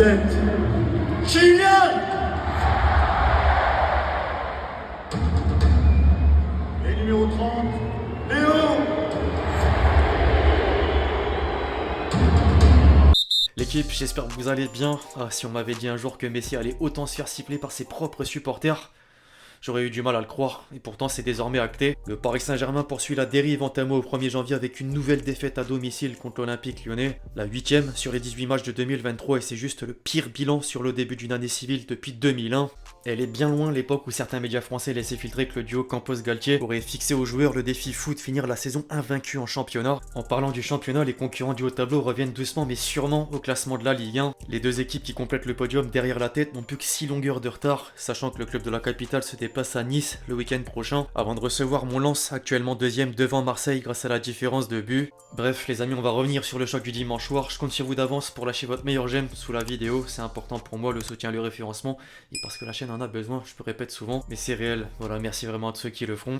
7, Kylian. Et numéro 30, Léo. L'équipe, j'espère que vous allez bien. Ah, si on m'avait dit un jour que Messi allait autant se faire siffler par ses propres supporters, j'aurais eu du mal à le croire, et pourtant c'est désormais acté. Le Paris Saint-Germain poursuit la dérive entamée au 1er janvier avec une nouvelle défaite à domicile contre l'Olympique Lyonnais, la 8ème sur les 18 matchs de 2023, et c'est juste le pire bilan sur le début d'une année civile depuis 2001. Elle est bien loin l'époque où certains médias français laissaient filtrer que le duo Campos-Galtier aurait fixé aux joueurs le défi fou de finir la saison invaincu en championnat. En parlant du championnat, les concurrents du haut tableau reviennent doucement mais sûrement au classement de la Ligue 1. Les deux équipes qui complètent le podium derrière la tête n'ont plus que 6 longueurs de retard, sachant que le club de la capitale se déplace à Nice le week-end prochain, avant de recevoir Mont-Lens, actuellement deuxième devant Marseille grâce à la différence de but. Bref les amis, on va revenir sur le choc du dimanche soir. Je compte sur vous d'avance pour lâcher votre meilleur j'aime sous la vidéo, c'est important pour moi, le soutien, le référencement, et parce que la chaîne en a besoin, je le répète souvent, mais c'est réel. Voilà, merci vraiment à tous ceux qui le feront.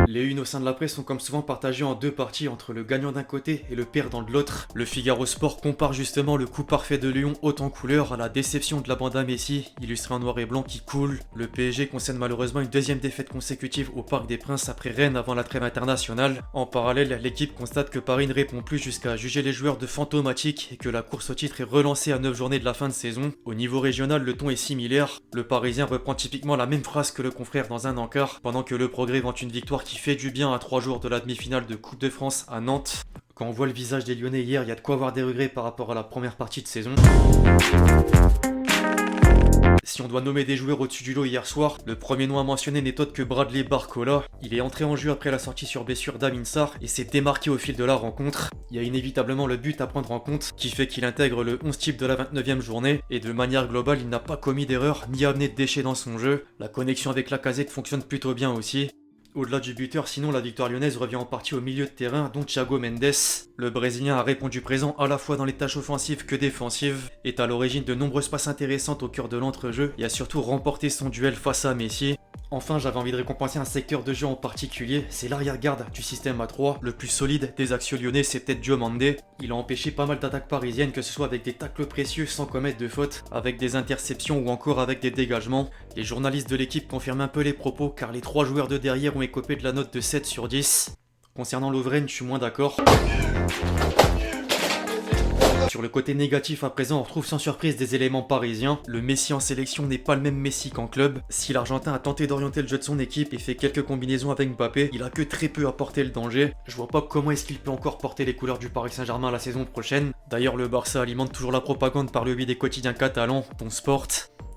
Les unes au sein de la presse sont comme souvent partagées en deux parties entre le gagnant d'un côté et le perdant de l'autre. Le Figaro Sport compare justement le coup parfait de Lyon haut en couleur à la déception de la bande à Messi, illustré en noir et blanc qui coule. Le PSG concerne malheureusement une deuxième défaite consécutive au Parc des Princes après Rennes avant la trêve internationale. En parallèle, l'équipe constate que Paris ne répond plus jusqu'à juger les joueurs de fantomatiques et que la course au titre est relancée à 9 journées de la fin de saison. Au niveau régional, le ton est similaire. Le Parisien reprend typiquement la même phrase que le confrère dans un encart, pendant que le Progrès vante une victoire qui fait du bien à 3 jours de la demi-finale de Coupe de France à Nantes. Quand on voit le visage des Lyonnais hier, il y a de quoi avoir des regrets par rapport à la première partie de saison. Si on doit nommer des joueurs au-dessus du lot hier soir, le premier nom à mentionner n'est autre que Bradley Barcola. Il est entré en jeu après la sortie sur blessure d'Amin Sarr et s'est démarqué au fil de la rencontre. Il y a inévitablement le but à prendre en compte, qui fait qu'il intègre le 11 type de la 29e journée, et de manière globale, il n'a pas commis d'erreur ni amené de déchets dans son jeu. La connexion avec Lacazette fonctionne plutôt bien aussi. Au-delà du buteur, sinon la victoire lyonnaise revient en partie au milieu de terrain, dont Thiago Mendes. Le Brésilien a répondu présent à la fois dans les tâches offensives que défensives, est à l'origine de nombreuses passes intéressantes au cœur de l'entrejeu et a surtout remporté son duel face à Messi. Enfin, j'avais envie de récompenser un secteur de jeu en particulier, c'est l'arrière-garde du système A3, le plus solide des axiaux lyonnais, c'est peut-être Diomandé. Il a empêché pas mal d'attaques parisiennes, que ce soit avec des tacles précieux sans commettre de faute, avec des interceptions ou encore avec des dégagements. Les journalistes de l'équipe confirment un peu les propos car les 3 joueurs de derrière ont écopé de la note de 7 sur 10. Concernant Lovren, je suis moins d'accord. Sur le côté négatif à présent, on retrouve sans surprise des éléments parisiens. Le Messi en sélection n'est pas le même Messi qu'en club. Si l'Argentin a tenté d'orienter le jeu de son équipe et fait quelques combinaisons avec Mbappé, il a que très peu apporté le danger. Je vois pas comment est-ce qu'il peut encore porter les couleurs du Paris Saint-Germain la saison prochaine. D'ailleurs, le Barça alimente toujours la propagande par le biais des quotidiens catalans, dont Sport.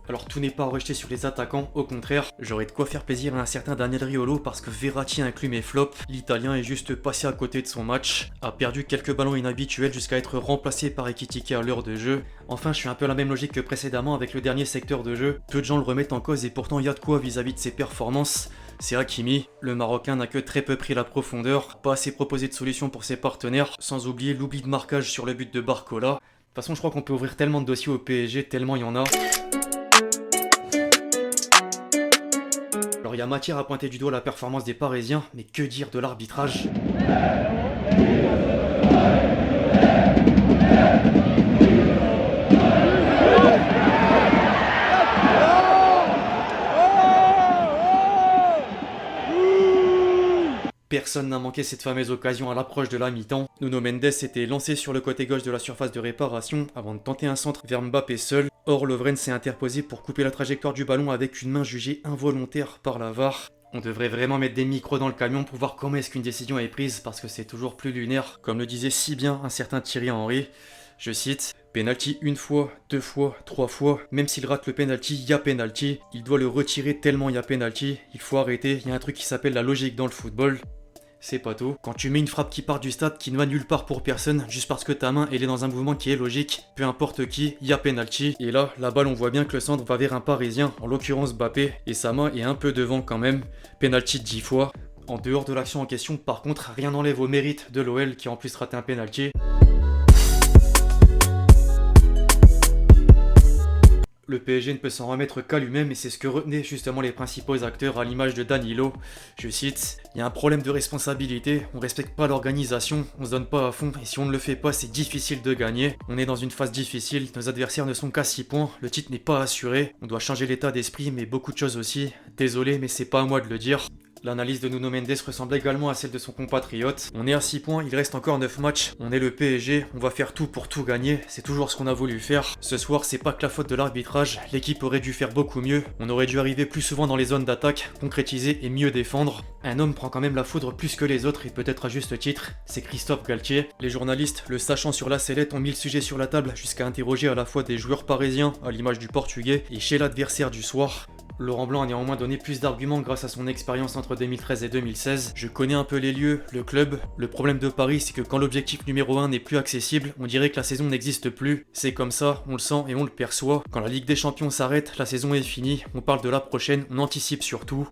Alors tout n'est pas à rejeter sur les attaquants, au contraire, j'aurais de quoi faire plaisir à un certain Daniel Riolo parce que Verratti inclut mes flops, l'Italien est juste passé à côté de son match, a perdu quelques ballons inhabituels jusqu'à être remplacé par Ekitike à l'heure de jeu. Enfin, je suis un peu la même logique que précédemment avec le dernier secteur de jeu, peu de gens le remettent en cause et pourtant il y a de quoi vis-à-vis de ses performances. C'est Hakimi, le Marocain n'a que très peu pris la profondeur, pas assez proposé de solutions pour ses partenaires, sans oublier l'oubli de marquage sur le but de Barcola. De toute façon, je crois qu'on peut ouvrir tellement de dossiers au PSG, tellement il y en a. Alors il y a matière à pointer du doigt la performance des Parisiens, mais que dire de l'arbitrage ? Personne n'a manqué cette fameuse occasion à l'approche de la mi-temps. Nuno Mendes était lancé sur le côté gauche de la surface de réparation avant de tenter un centre vers Mbappé seul. Or, Lovren s'est interposé pour couper la trajectoire du ballon avec une main jugée involontaire par la VAR. On devrait vraiment mettre des micros dans le camion pour voir comment est-ce qu'une décision est prise parce que c'est toujours plus lunaire. Comme le disait si bien un certain Thierry Henry, je cite, « Penalty une fois, 2 fois, 3 fois, même s'il rate le penalty, il y a penalty. Il doit le retirer tellement il y a penalty. Il faut arrêter, il y a un truc qui s'appelle la logique dans le football. » C'est pas tout. Quand tu mets une frappe qui part du stade qui ne va nulle part pour personne, juste parce que ta main elle est dans un mouvement qui est logique, peu importe qui, il y a penalty. Et là, la balle on voit bien que le centre va vers un Parisien, en l'occurrence Mbappé, et sa main est un peu devant quand même. Penalty 10 fois. En dehors de l'action en question, par contre, rien n'enlève au mérite de l'OL qui a en plus raté un penalty. Le PSG ne peut s'en remettre qu'à lui-même et c'est ce que retenaient justement les principaux acteurs à l'image de Danilo. Je cite, il y a un problème de responsabilité, on respecte pas l'organisation, on se donne pas à fond et si on ne le fait pas c'est difficile de gagner. On est dans une phase difficile, nos adversaires ne sont qu'à 6 points, le titre n'est pas assuré, on doit changer l'état d'esprit mais beaucoup de choses aussi. Désolé mais c'est pas à moi de le dire. L'analyse de Nuno Mendes ressemble également à celle de son compatriote. On est à 6 points, il reste encore 9 matchs. On est le PSG, on va faire tout pour tout gagner. C'est toujours ce qu'on a voulu faire. Ce soir, c'est pas que la faute de l'arbitrage. L'équipe aurait dû faire beaucoup mieux. On aurait dû arriver plus souvent dans les zones d'attaque, concrétiser et mieux défendre. Un homme prend quand même la foudre plus que les autres et peut-être à juste titre. C'est Christophe Galtier. Les journalistes, le sachant sur la sellette, ont mis le sujet sur la table jusqu'à interroger à la fois des joueurs parisiens, à l'image du portugais, et chez l'adversaire du soir. Laurent Blanc a néanmoins donné plus d'arguments grâce à son expérience entre 2013 et 2016. Je connais un peu les lieux, le club. Le problème de Paris, c'est que quand l'objectif numéro 1 n'est plus accessible, on dirait que la saison n'existe plus. C'est comme ça, on le sent et on le perçoit. Quand la Ligue des Champions s'arrête, la saison est finie, on parle de la prochaine, on anticipe surtout.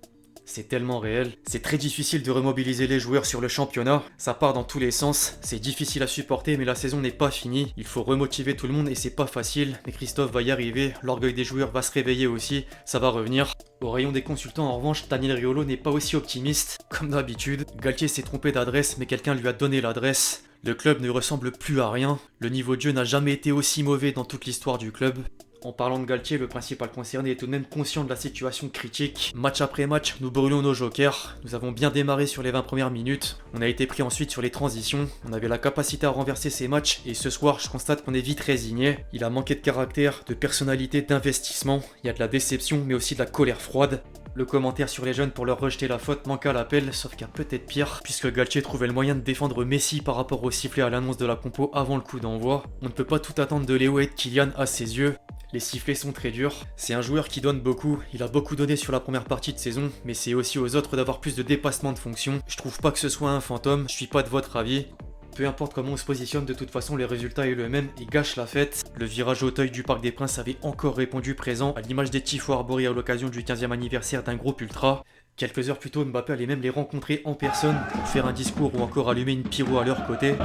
C'est tellement réel. C'est très difficile de remobiliser les joueurs sur le championnat. Ça part dans tous les sens. C'est difficile à supporter, mais la saison n'est pas finie. Il faut remotiver tout le monde et c'est pas facile. Mais Christophe va y arriver. L'orgueil des joueurs va se réveiller aussi. Ça va revenir. Au rayon des consultants, en revanche, Daniel Riolo n'est pas aussi optimiste. Comme d'habitude, Galtier s'est trompé d'adresse, mais quelqu'un lui a donné l'adresse. Le club ne ressemble plus à rien. Le niveau de jeu n'a jamais été aussi mauvais dans toute l'histoire du club. En parlant de Galtier, le principal concerné est tout de même conscient de la situation critique. Match après match, nous brûlons nos jokers. Nous avons bien démarré sur les 20 premières minutes. On a été pris ensuite sur les transitions. On avait la capacité à renverser ces matchs et ce soir, je constate qu'on est vite résigné. Il a manqué de caractère, de personnalité, d'investissement. Il y a de la déception, mais aussi de la colère froide. Le commentaire sur les jeunes pour leur rejeter la faute manque à l'appel, sauf qu'il y a peut-être pire, puisque Galtier trouvait le moyen de défendre Messi par rapport au sifflet à l'annonce de la compo avant le coup d'envoi. On ne peut pas tout attendre de Léo et de Kylian à ses yeux. Les sifflets sont très durs. C'est un joueur qui donne beaucoup, il a beaucoup donné sur la première partie de saison, mais c'est aussi aux autres d'avoir plus de dépassement de fonction. Je trouve pas que ce soit un fantôme, je suis pas de votre avis. Peu importe comment on se positionne, de toute façon, le résultat est le même et gâche la fête. Le virage Auteuil du Parc des Princes avait encore répondu présent à l'image des tifos arborés à l'occasion du 15e anniversaire d'un groupe ultra. Quelques heures plus tôt, Mbappé allait même les rencontrer en personne pour faire un discours ou encore allumer une pyro à leur côté.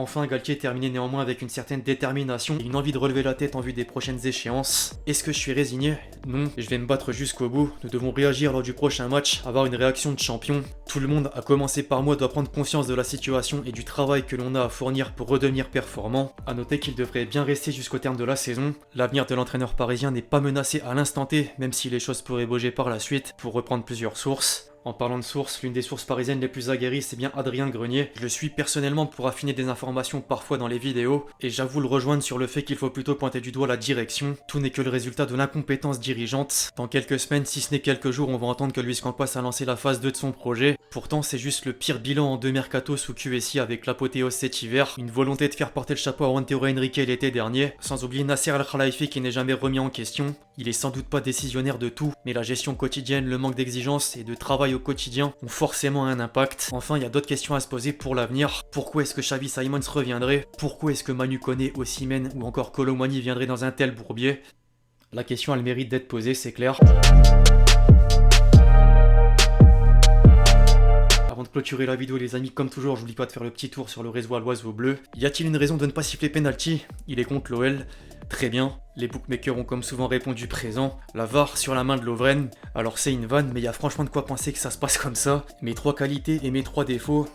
Enfin, Galtier terminait néanmoins avec une certaine détermination et une envie de relever la tête en vue des prochaines échéances. Est-ce que je suis résigné? Non, je vais me battre jusqu'au bout. Nous devons réagir lors du prochain match, avoir une réaction de champion. Tout le monde, à commencer par moi, doit prendre conscience de la situation et du travail que l'on a à fournir pour redevenir performant. A noter qu'il devrait bien rester jusqu'au terme de la saison. L'avenir de l'entraîneur parisien n'est pas menacé à l'instant T, même si les choses pourraient bouger par la suite, pour reprendre plusieurs sources. En parlant de sources, l'une des sources parisiennes les plus aguerries, c'est bien Adrien Grenier. Je le suis personnellement pour affiner des informations parfois dans les vidéos, et j'avoue le rejoindre sur le fait qu'il faut plutôt pointer du doigt la direction. Tout n'est que le résultat de l'incompétence dirigeante. Dans quelques semaines, si ce n'est quelques jours, on va entendre que Luis Campos a lancé la phase 2 de son projet. Pourtant, c'est juste le pire bilan en 2 mercatos sous QSI avec l'apothéose cet hiver. Une volonté de faire porter le chapeau à Juan Teo Henrique l'été dernier, sans oublier Nasser Al-Khelaifi qui n'est jamais remis en question. Il est sans doute pas décisionnaire de tout, mais la gestion quotidienne, le manque d'exigence et de travail au quotidien ont forcément un impact. Enfin, il y a d'autres questions à se poser pour l'avenir. Pourquoi est-ce que Xavi Simons reviendrait? Pourquoi est-ce que Manu Koné, Osimhen ou encore Kolo Muani viendraient dans un tel bourbier? La question a le mérite d'être posée, c'est clair. Avant de clôturer la vidéo les amis, comme toujours, j'oublie pas de faire le petit tour sur le réseau à l'oiseau bleu. Y a-t-il une raison de ne pas siffler penalty? Il est contre l'OL. Très bien, les bookmakers ont comme souvent répondu présent. La VAR sur la main de Lovren. Alors c'est une vanne, mais il y a franchement de quoi penser que ça se passe comme ça. Mes 3 qualités et mes 3 défauts.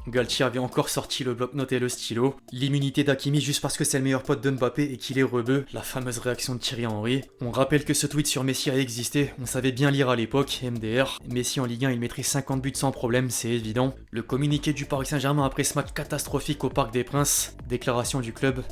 Galtier avait encore sorti le bloc-notes et le stylo. L'immunité d'Hakimi juste parce que c'est le meilleur pote de Mbappé et qu'il est rebeu. La fameuse réaction de Thierry Henry. On rappelle que ce tweet sur Messi a existé. On savait bien lire à l'époque, MDR. Messi en Ligue 1, il mettrait 50 buts sans problème, c'est évident. Le communiqué du Paris Saint-Germain après ce match catastrophique au Parc des Princes. Déclaration du club.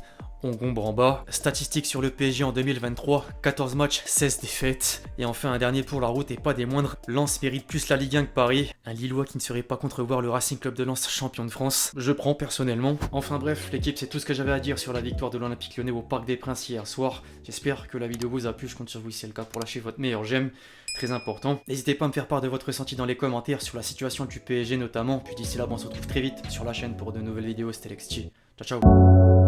On gombre en bas. Statistiques sur le PSG en 2023, 14 matchs, 16 défaites. Et enfin un dernier pour la route et pas des moindres, Lens mérite plus la Ligue 1 que Paris. Un Lillois qui ne serait pas contre voir le Racing Club de Lens champion de France. Je prends personnellement. Enfin bref, l'équipe, c'est tout ce que j'avais à dire sur la victoire de l'Olympique Lyonnais au Parc des Princes hier soir. J'espère que la vidéo vous a plu, je compte sur vous si c'est le cas pour lâcher votre meilleur j'aime. très important. N'hésitez pas à me faire part de votre ressenti dans les commentaires sur la situation du PSG notamment. Puis d'ici là, on se retrouve très vite sur la chaîne pour de nouvelles vidéos. C'était Lexti. Ciao ciao.